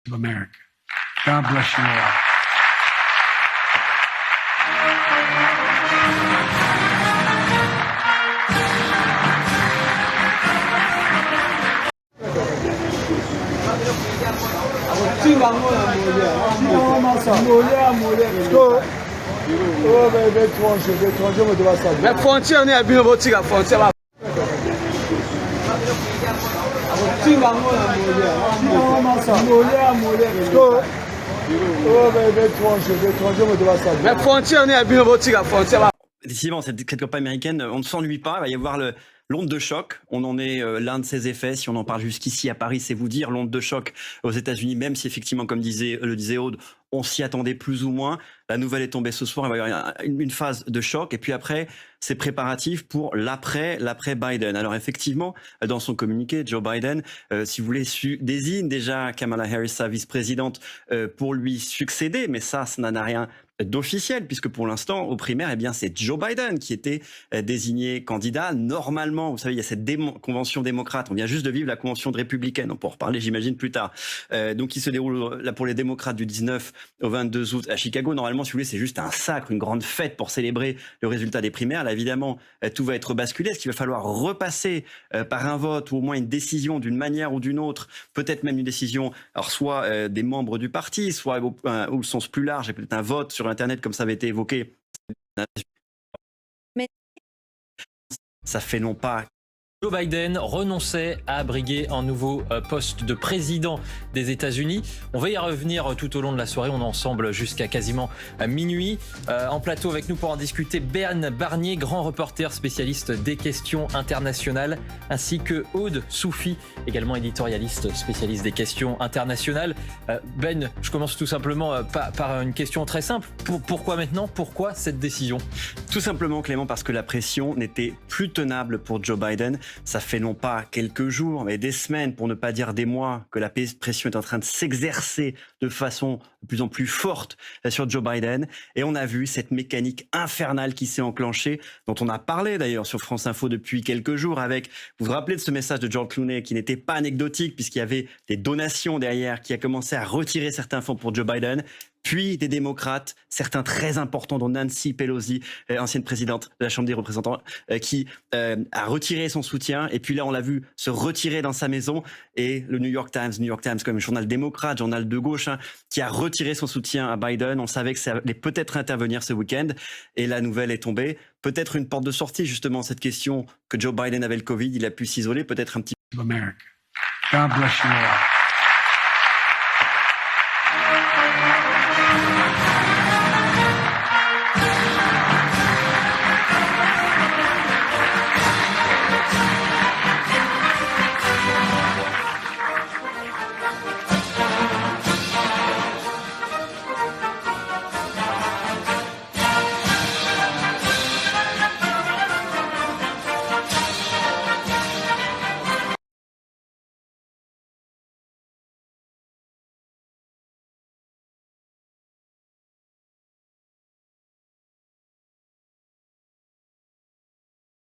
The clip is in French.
of America. God bless you all. Décidément, cette campagne américaine, on ne s'ennuie pas. Il va y avoir l'onde de choc. On en est l'un de ses effets. Si on en parle jusqu'ici à Paris, c'est vous dire l'onde de choc aux États-Unis, même si effectivement, comme le disait Aude, on s'y attendait plus ou moins. La nouvelle est tombée ce soir. Il va y avoir une phase de choc. Et puis après, c'est préparatif pour l'après Biden. Alors effectivement, dans son communiqué, Joe Biden, si vous voulez, désigne déjà Kamala Harris, sa vice-présidente, pour lui succéder. Mais ça n'a rien d'officiel, puisque pour l'instant, aux primaires, eh bien, c'est Joe Biden qui était désigné candidat. Normalement, vous savez, il y a cette convention démocrate. On vient juste de vivre la convention de républicaine. On peut en reparler, j'imagine, plus tard. Donc, qui se déroule là pour les démocrates du 19 au 22 août à Chicago. Normalement, si vous voulez, c'est juste un sacre, une grande fête pour célébrer le résultat des primaires. Là, évidemment, tout va être basculé. Est-ce qu'il va falloir repasser par un vote ou au moins une décision d'une manière ou d'une autre, peut-être même une décision, alors soit des membres du parti, soit au sens plus large, et peut-être un vote sur Internet, comme ça avait été évoqué. Mais ça fait non pas... Joe Biden renonçait à briguer un nouveau poste de président des États-Unis. On va y revenir tout au long de la soirée. On est ensemble jusqu'à quasiment minuit. En plateau avec nous pour en discuter, Ben Barnier, grand reporter spécialiste des questions internationales, ainsi que Aude Soufi, également éditorialiste spécialiste des questions internationales. Ben, je commence tout simplement par une question très simple. Pourquoi maintenant ? Pourquoi cette décision ? Tout simplement, Clément, parce que la pression n'était plus tenable pour Joe Biden. Ça fait non pas quelques jours, mais des semaines, pour ne pas dire des mois, que la pression est en train de s'exercer de façon de plus en plus forte sur Joe Biden. Et on a vu cette mécanique infernale qui s'est enclenchée, dont on a parlé d'ailleurs sur France Info depuis quelques jours avec, vous vous rappelez de ce message de George Clooney qui n'était pas anecdotique puisqu'il y avait des donations derrière, qui a commencé à retirer certains fonds pour Joe Biden. Puis des démocrates, certains très importants, dont Nancy Pelosi, ancienne présidente de la Chambre des représentants, qui a retiré son soutien. Et puis là, on l'a vu se retirer dans sa maison. Et le New York Times, comme journal démocrate, journal de gauche, qui a retiré son soutien à Biden. On savait que ça allait peut-être intervenir ce week-end. Et la nouvelle est tombée. Peut-être une porte de sortie, justement, cette question que Joe Biden avait le Covid. Il a pu s'isoler, peut-être un petit Of America. God bless you all.